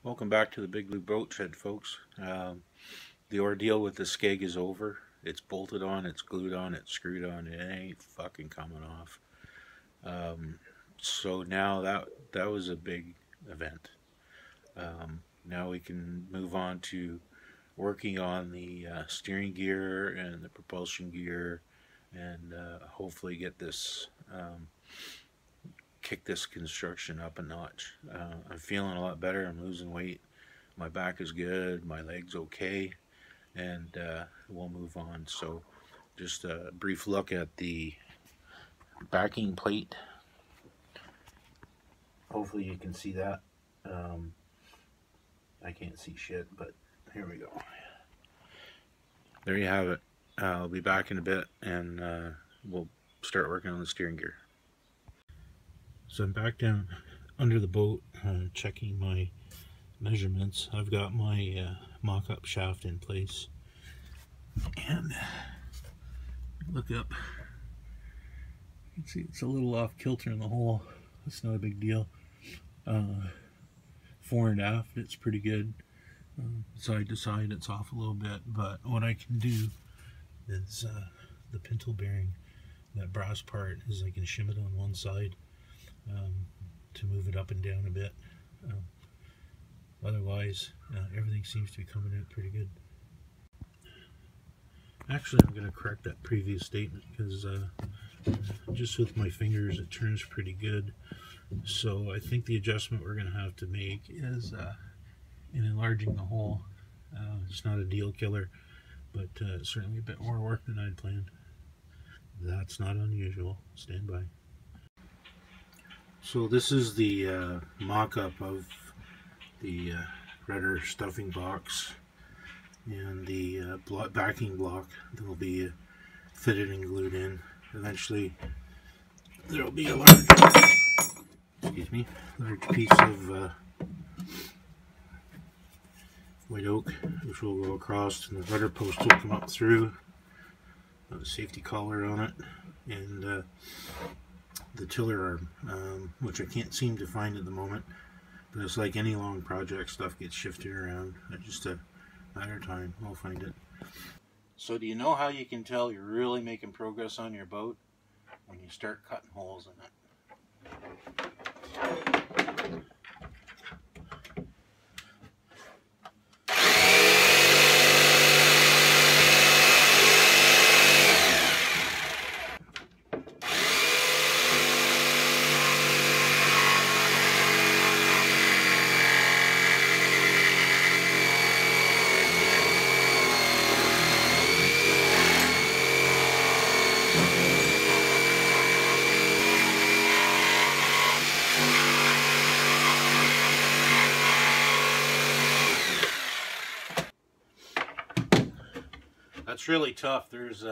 Welcome back to the Big Blue Boat Shed, folks. The ordeal with the skeg is over. It's bolted on, it's glued on, it's screwed on. It ain't fucking coming off. So now that was a big event. Now we can move on to working on the steering gear and the propulsion gear, and hopefully get this kick this construction up a notch. I'm feeling a lot better. I'm losing weight. My back is good. My leg's okay, and we'll move on. So just a brief look at the backing plate. Hopefully you can see that. I can't see shit, but here we go. There you have it. I'll be back in a bit, and we'll start working on the steering gear. So I'm back down under the boat, checking my measurements. I've got my mock-up shaft in place, and look up. You can see it's a little off kilter in the hole. It's not a big deal. Fore and aft, it's pretty good. Side to side, it's off a little bit. But what I can do is the pintle bearing, that brass part, is I can shim it on one side. To move it up and down a bit. Otherwise, everything seems to be coming out pretty good. Actually, I'm going to correct that previous statement, because just with my fingers it turns pretty good. So I think the adjustment we're going to have to make is in enlarging the hole. It's not a deal killer, but certainly a bit more work than I'd planned. That's not unusual. Stand by. So this is the mock-up of the rudder stuffing box and the backing block that will be fitted and glued in. Eventually there will be a large piece of white oak which will go across, and the rudder post will come up through. A safety collar on it, and the tiller arm, which I can't seem to find at the moment, but it's like any long project, stuff gets shifted around. It's just a matter of time. I'll find it. So do you know how you can tell you're really making progress on your boat? When you start cutting holes in it. That's really tough. There's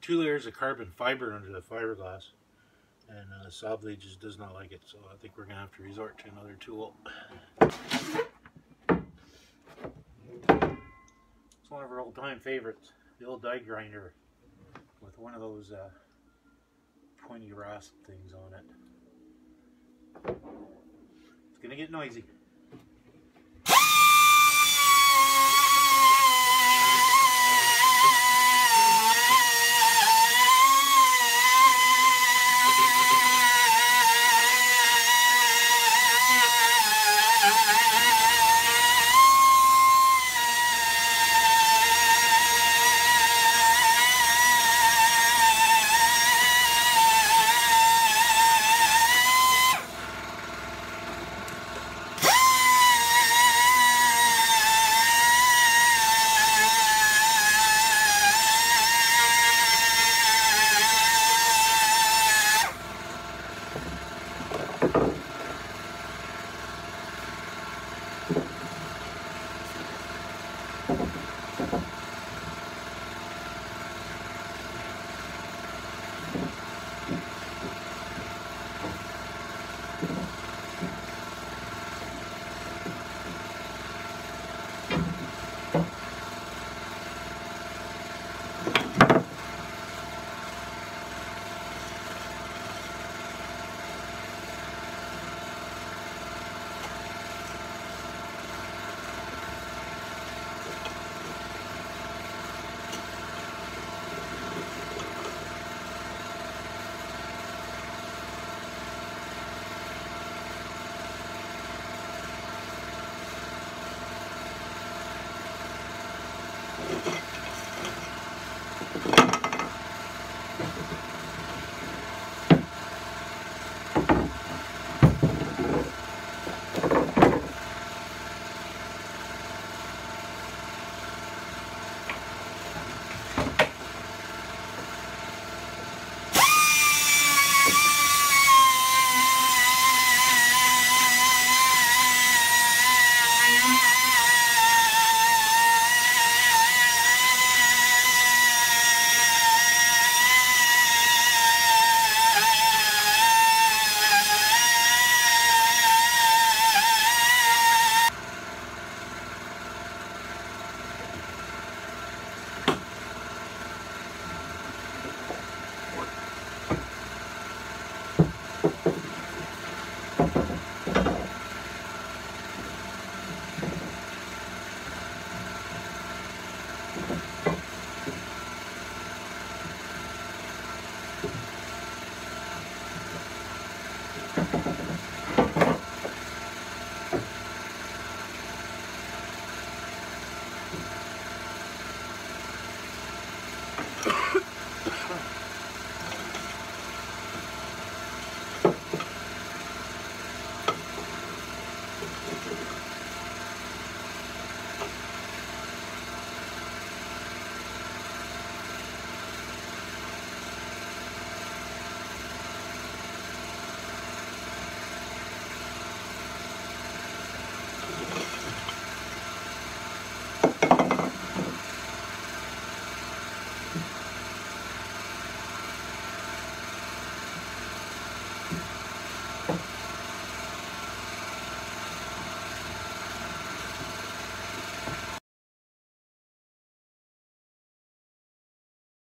2 layers of carbon fiber under the fiberglass, and the saw blade just does not like it, so I think we're going to have to resort to another tool. It's one of our old-time favorites, the old die grinder with one of those pointy rasp things on it. It's going to get noisy.